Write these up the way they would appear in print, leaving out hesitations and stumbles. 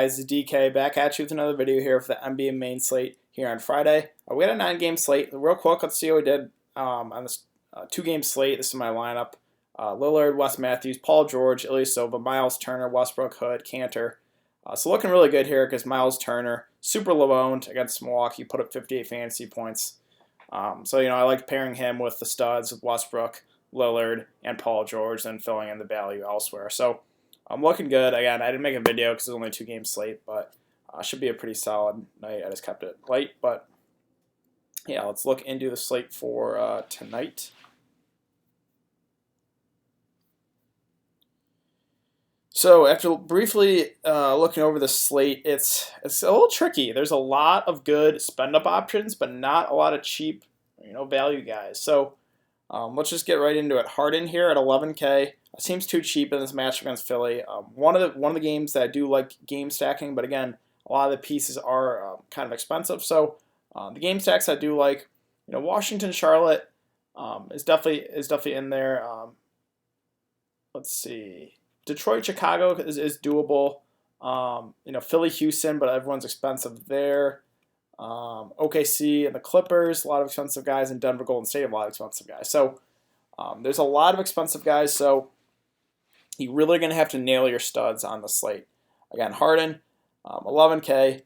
Guys, it's DK back at you with another video here for the NBA main slate here on Friday. We had a 9-game slate. Real quick, let's see what we did on this 2-game slate. This is my lineup. Lillard, Wes Matthews, Paul George, Ilyasova, Miles Turner, Westbrook, Hood, Cantor. So looking really good here because Miles Turner, super low owned against Milwaukee, put up 58 fantasy points. So I like pairing him with the studs with Westbrook, Lillard, and Paul George, then filling in the value elsewhere. So I'm looking good. Again, I didn't make a video because it was only a 2-game slate, but should be a pretty solid night. I just kept it light, but yeah, let's look into the slate for tonight. So after briefly looking over the slate, it's a little tricky. There's a lot of good spend-up options, but not a lot of cheap, value guys. So let's just get right into it. Harden here at 11K. Seems too cheap in this match against Philly. One of the games that I do like game stacking, but again, a lot of the pieces are kind of expensive. So the game stacks I do like, Washington, Charlotte is definitely in there. Let's see, Detroit, Chicago is doable. Philly, Houston, but everyone's expensive there. OKC and the Clippers, a lot of expensive guys, and Denver, Golden State, a lot of expensive guys. So there's a lot of expensive guys. So you're really going to have to nail your studs on the slate. Again, Harden, 11K.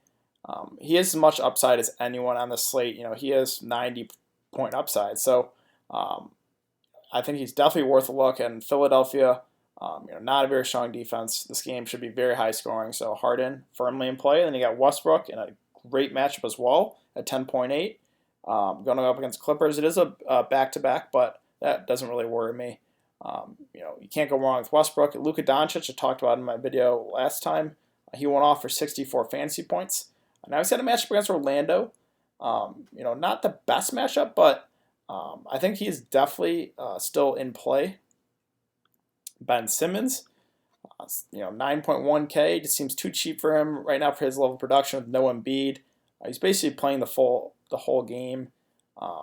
He has as much upside as anyone on the slate. He has 90-point upside. So I think he's definitely worth a look. And Philadelphia, not a very strong defense. This game should be very high scoring. So Harden firmly in play. Then you got Westbrook in a great matchup as well at 10.8. Going up against Clippers. It is a back-to-back, but that doesn't really worry me. You can't go wrong with Westbrook. Luka Doncic, I talked about in my video last time. He went off for 64 fantasy points. Now he's got a matchup against Orlando. Not the best matchup, but I think he's definitely still in play. Ben Simmons, 9.1K. Just seems too cheap for him right now for his level of production with no Embiid. He's basically playing the whole game.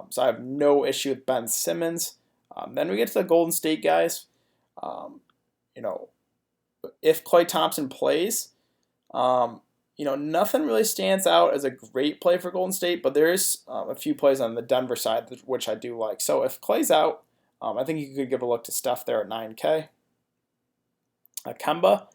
So I have no issue with Ben Simmons. Then we get to the Golden State guys. If Klay Thompson plays, nothing really stands out as a great play for Golden State, but there is a few plays on the Denver side which I do like. So if Klay's out, I think you could give a look to Steph there at 9K. Kemba,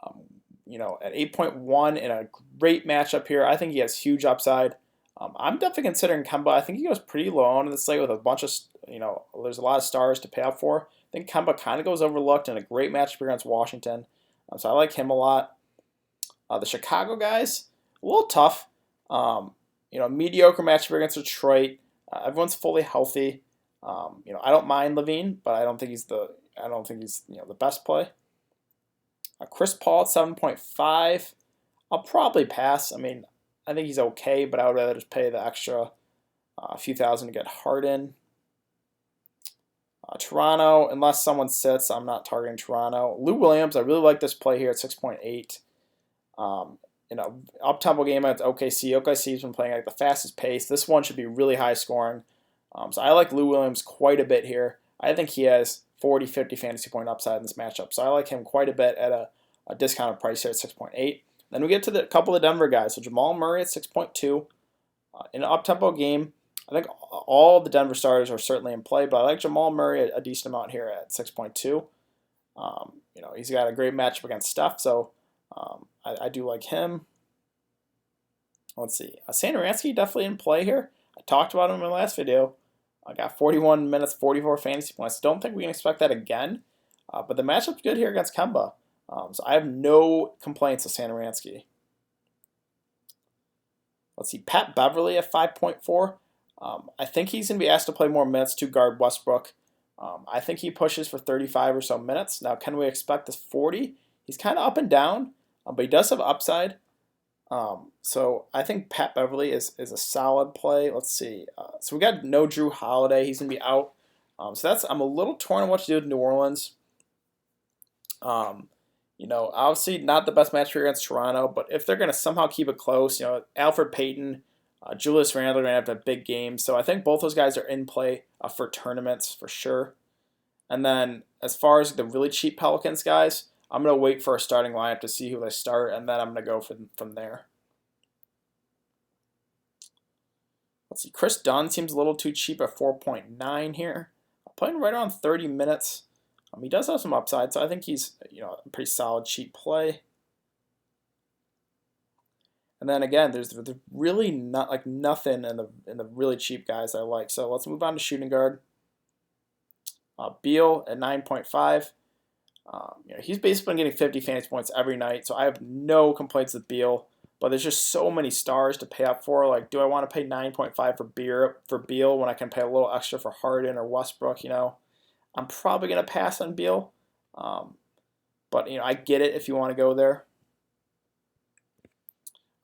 at 8.1 in a great matchup here. I think he has huge upside. I'm definitely considering Kemba. I think he goes pretty low on the slate with a bunch of, there's a lot of stars to pay up for. I think Kemba kind of goes overlooked in a great matchup against Washington. So I like him a lot. The Chicago guys, a little tough. Mediocre matchup against Detroit. Everyone's fully healthy. I don't mind Levine, but I don't think he's the best play. Chris Paul at 7.5. I'll probably pass. I think he's okay, but I would rather just pay the extra few thousand to get Harden. Toronto, unless someone sits, I'm not targeting Toronto. Lou Williams, I really like this play here at 6.8. Up-tempo game at OKC. OKC's been playing at the fastest pace. This one should be really high scoring. So I like Lou Williams quite a bit here. I think he has 40, 50 fantasy point upside in this matchup. So I like him quite a bit at a discounted price here at 6.8. Then we get to the couple of Denver guys. So Jamal Murray at 6.2. In an up-tempo game, I think all the Denver starters are certainly in play, but I like Jamal Murray a decent amount here at 6.2. He's got a great matchup against Steph, so I do like him. Let's see. Satoransky definitely in play here. I talked about him in my last video. I got 41 minutes, 44 fantasy points. Don't think we can expect that again, but the matchup's good here against Kemba. So I have no complaints with Satoransky. Let's see, Pat Beverly at 5.4. I think he's going to be asked to play more minutes to guard Westbrook. I think he pushes for 35 or so minutes. Now, can we expect this 40? He's kind of up and down, but he does have upside. So I think Pat Beverly is a solid play. Let's see. So we got no Drew Holiday. He's going to be out. So I'm a little torn on what to do with New Orleans. Obviously not the best match against Toronto, but if they're going to somehow keep it close, Alfred Payton, Julius Randle are going to have a big game. So I think both those guys are in play for tournaments for sure. And then as far as the really cheap Pelicans guys, I'm going to wait for a starting lineup to see who they start, and then I'm going to go from there. Let's see. Chris Dunn seems a little too cheap at 4.9 here. Playing right around 30 minutes. He does have some upside, so I think he's a pretty solid cheap play. And then again, there's really not nothing in the really cheap guys I like. So let's move on to shooting guard. Beal at 9.5. He's basically been getting 50 fantasy points every night, so I have no complaints with Beal. But there's just so many stars to pay up for. Like, do I want to pay 9.5 for Beal when I can pay a little extra for Harden or Westbrook? I'm probably going to pass on Beal. But I get it if you want to go there.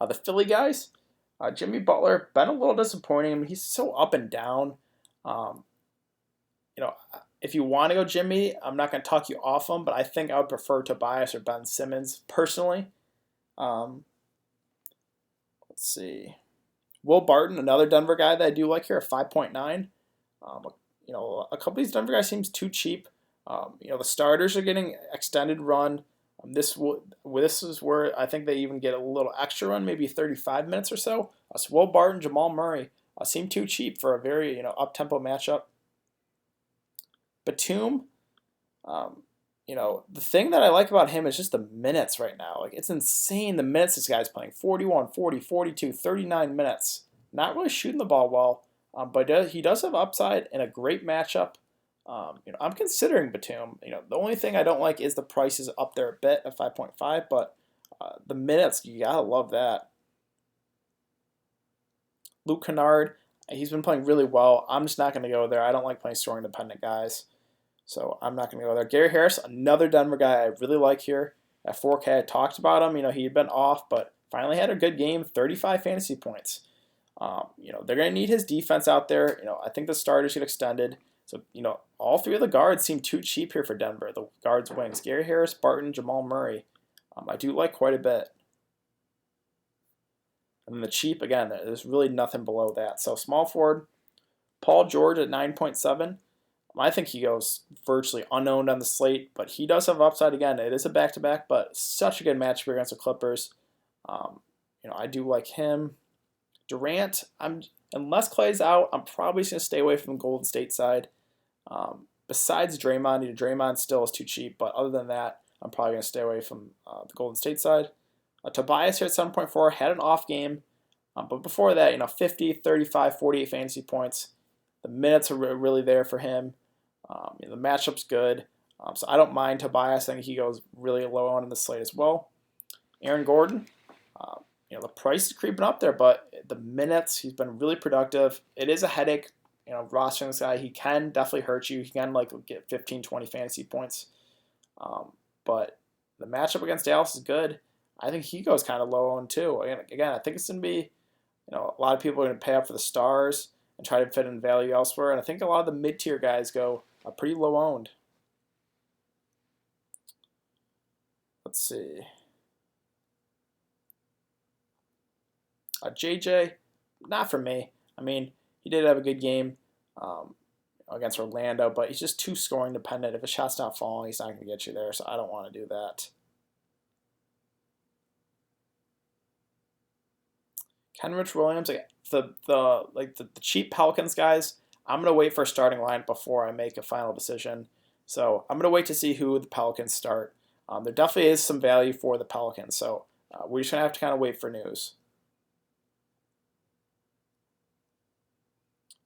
The Philly guys, Jimmy Butler, been a little disappointing. I mean, he's so up and down. If you want to go Jimmy, I'm not going to talk you off him, but I think I would prefer Tobias or Ben Simmons personally. Let's see. Will Barton, another Denver guy that I do like here, at 5.9. A couple of these Denver guys seems too cheap. The starters are getting extended run. This is where I think they even get a little extra run, maybe 35 minutes or so. So Will Barton, Jamal Murray seem too cheap for a very up-tempo matchup. Batum, the thing that I like about him is just the minutes right now. Like, it's insane the minutes this guy's playing. 41, 40, 42, 39 minutes. Not really shooting the ball well, but he does have upside in a great matchup. I'm considering Batum. The only thing I don't like is the price is up there a bit at 5.5, but the minutes, you gotta love that. Luke Kennard, he's been playing really well. I'm just not going to go there. I don't like playing scoring dependent guys, so I'm not going to go there. Gary Harris, another Denver guy I really like here at 4K. I talked about him. He had been off, but finally had a good game, 35 fantasy points. They're going to need his defense out there. I think the starters get extended. So, all three of the guards seem too cheap here for Denver. The guards' wings, Gary Harris, Barton, Jamal Murray. I do like quite a bit. And then the cheap, again, there's really nothing below that. So small forward, Paul George at 9.7. I think he goes virtually unknown on the slate, but he does have upside. Again, it is a back-to-back, but such a good matchup against the Clippers. I do like him. Durant, unless Clay's out, I'm probably just going to stay away from the Golden State side. Besides Draymond, Draymond still is too cheap, but other than that, I'm probably going to stay away from the Golden State side. Tobias here at 7.4, had an off game, but before that, 50, 35, 48 fantasy points. The minutes are really there for him. The matchup's good, so I don't mind Tobias. I think he goes really low on the slate as well. Aaron Gordon, the price is creeping up there, but the minutes, he's been really productive. It is a headache, rostering this guy. He can definitely hurt you. He can get 15, 20 fantasy points, but the matchup against Dallas is good. I think he goes kind of low on too. Again, I think it's going to be, a lot of people are going to pay up for the stars and try to fit in value elsewhere. And I think a lot of the mid-tier guys go pretty low owned. Let's see. JJ, not for me. I mean, he did have a good game against Orlando, but he's just too scoring dependent. If a shot's not falling, he's not going to get you there, so I don't want to do that. Kenrich Williams, the cheap Pelicans guys, I'm going to wait for a starting line before I make a final decision. So I'm going to wait to see who the Pelicans start. There definitely is some value for the Pelicans, so we're just going to have to kind of wait for news.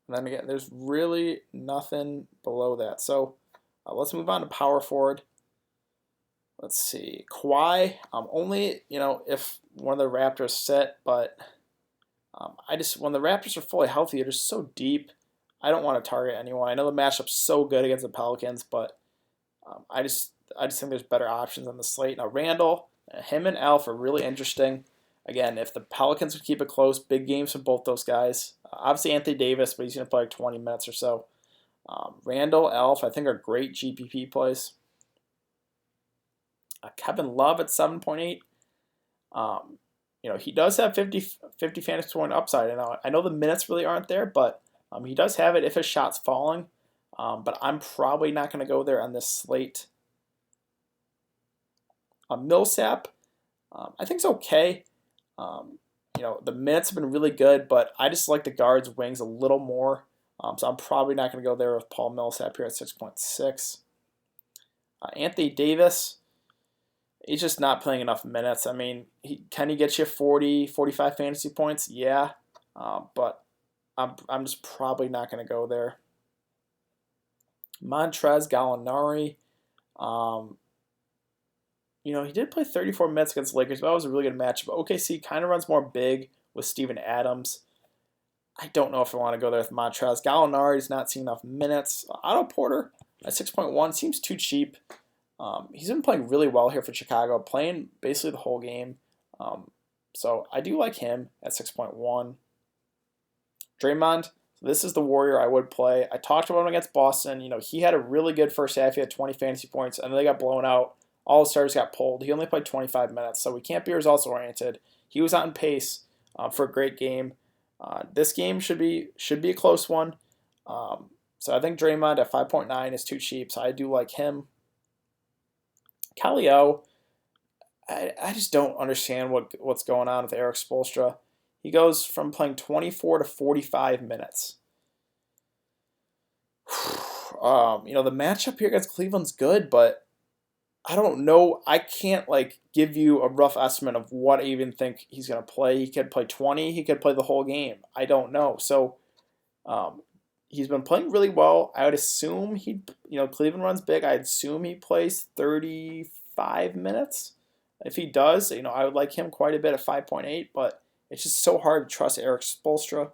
And then again, there's really nothing below that. So let's move on to power forward. Let's see. Kawhi, only, if one of the Raptors sit, but when the Raptors are fully healthy, they're just so deep. I don't want to target anyone. I know the matchup's so good against the Pelicans, but I just think there's better options on the slate. Now Randall, him and Alf are really interesting. Again, if the Pelicans would keep it close, big games for both those guys. Obviously Anthony Davis, but he's going to play 20 minutes or so. Randall, Alf, I think are great GPP plays. Kevin Love at 7.8. He does have 50 fantasy point upside. I know the minutes really aren't there, but he does have it if his shot's falling. But I'm probably not going to go there on this slate. Millsap, I think it's okay. The minutes have been really good, but I just like the guards' wings a little more. So I'm probably not going to go there with Paul Millsap here at 6.6. Anthony Davis, he's just not playing enough minutes. I mean, can he get you 40, 45 fantasy points? Yeah, but I'm just probably not going to go there. Montrez Gallinari, he did play 34 minutes against the Lakers, but that was a really good matchup. OKC kind of runs more big with Steven Adams. I don't know if I want to go there with Montrez. Gallinari's not seeing enough minutes. Otto Porter at 6.1 seems too cheap. He's been playing really well here for Chicago, playing basically the whole game. So I do like him at 6.1. Draymond, this is the Warrior I would play. I talked about him against Boston. He had a really good first half. He had 20 fantasy points, and then they got blown out. All the starters got pulled. He only played 25 minutes, so we can't be results-oriented. He was on pace for a great game. This game should be a close one. So I think Draymond at 5.9 is too cheap, so I do like him. Kaleo, I just don't understand what's going on with Eric Spoelstra. He goes from playing 24 to 45 minutes. The matchup here against Cleveland's good, but I don't know. I can't give you a rough estimate of what I even think he's going to play. He could play 20. He could play the whole game. I don't know. So he's been playing really well. I would assume Cleveland runs big. I'd assume he plays 35 minutes. If he does, I would like him quite a bit at 5.8, but it's just so hard to trust Eric Spoelstra.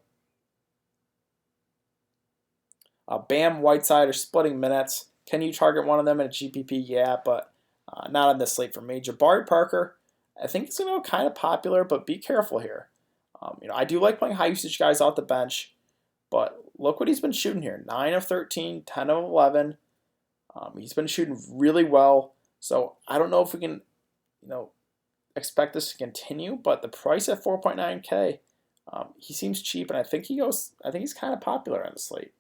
Bam, Whiteside are splitting minutes. Can you target one of them in a GPP? Yeah, but not on this slate for me. Jabari Parker, I think it's going to go kind of popular, but be careful here. I do like playing high usage guys off the bench, but look what he's been shooting here. 9 of 13, 10 of 11. He's been shooting really well, so I don't know if we can, expect this to continue, but the price at 4.9K, he seems cheap, and I think he's kind of popular on the slate.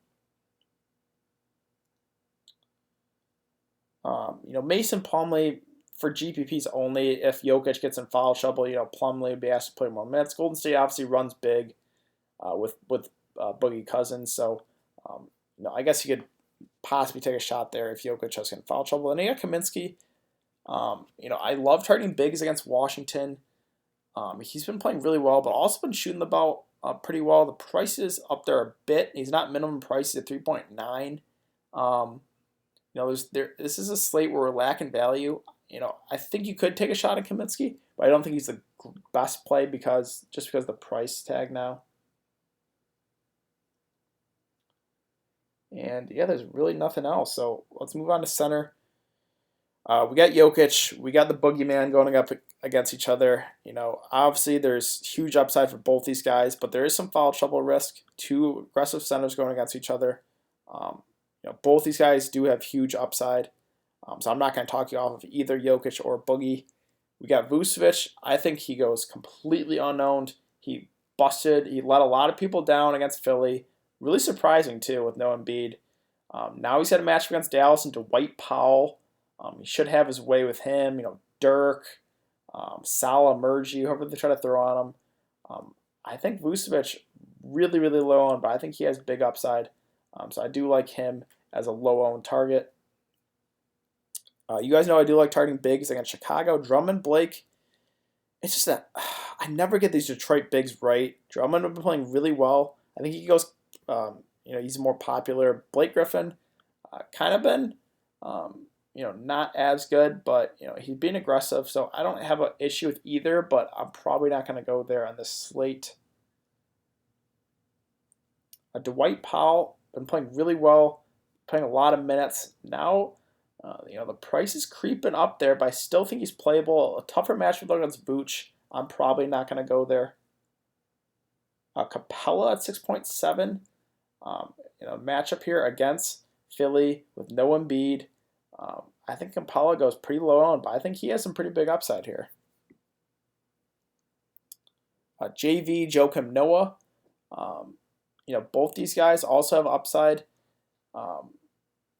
Mason Plumlee for GPPs only. If Jokic gets in foul trouble, Plumlee would be asked to play more minutes. Golden State obviously runs big with Boogie Cousins, so I guess you could possibly take a shot there if Jokic has in foul trouble. And you got Kaminsky. I love targeting bigs against Washington. He's been playing really well, but also been shooting the ball pretty well. The price is up there a bit. He's not minimum price at 3.9. This is a slate where we're lacking value. I think you could take a shot at Kaminsky, but I don't think he's the best play because of the price tag now. And yeah, there's really nothing else. So let's move on to center. We got Jokic. We got the boogeyman going up against each other. Obviously there's huge upside for both these guys, but there is some foul trouble risk. Two aggressive centers going against each other. Both these guys do have huge upside. So I'm not going to talk you off of either Jokic or Boogie. We got Vucevic. I think he goes completely unowned. He busted. He let a lot of people down against Philly. Really surprising, too, with no Embiid. Now he's had a match against Dallas and Dwight Powell. He should have his way with him. Dirk, Salah, Murgy, whoever they try to throw on him. I think Vucevic really, really low owned, but I think he has big upside. So I do like him as a low-owned target. You guys know I do like targeting bigs against Chicago. Drummond, Blake. It's just that I never get these Detroit bigs right. Drummond has been playing really well. I think he goes, he's more popular. Blake Griffin, kind of been, not as good, but, he's being aggressive. So I don't have an issue with either, but I'm probably not going to go there on this slate. Dwight Powell, been playing really well, playing a lot of minutes. Now, the price is creeping up there, but I still think he's playable. A tougher matchup against Vooch. I'm probably not going to go there. Capella at 6.7. Matchup here against Philly with no Embiid. I think Capella goes pretty low on, but I think he has some pretty big upside here. JV, Joakim Noah. Both these guys also have upside.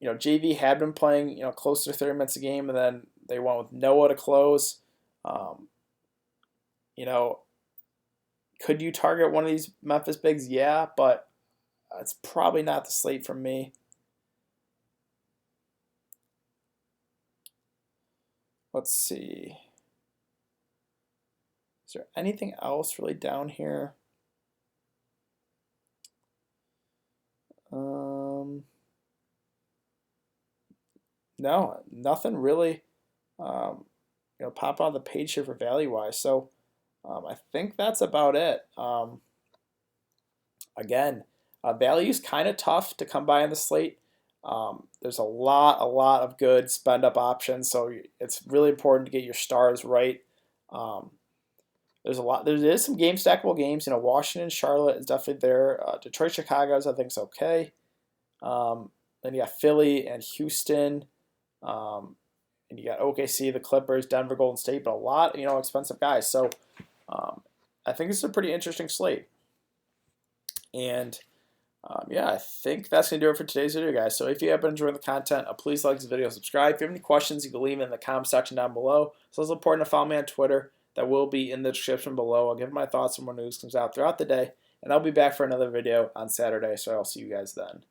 JV had been playing, close to 30 minutes a game, and then They went with Noah to close. You know, could you target one of these Memphis bigs? Yeah, but it's probably not the slate for me. Let's see. Is there anything else really down here? No, nothing really. Pop on the page here for value wise. So I think that's about it. Again, value is kind of tough to come by on the slate. There's a lot of good spend up options, so it's really important to get your stars right. There's a lot. There is some game stackable games. Washington, Charlotte is definitely there. Detroit, Chicago's I think is okay. Then you got Philly and Houston. And you got OKC, the Clippers, Denver, Golden State, but a lot, expensive guys. So I think it's a pretty interesting slate. And yeah, I think that's going to do it for today's video, guys. So if you have been enjoying the content, please like this video, subscribe. If you have any questions, you can leave them in the comment section down below. So it's important to follow me on Twitter. That will be in the description below. I'll give my thoughts on when news comes out throughout the day. And I'll be back for another video on Saturday, so I'll see you guys then.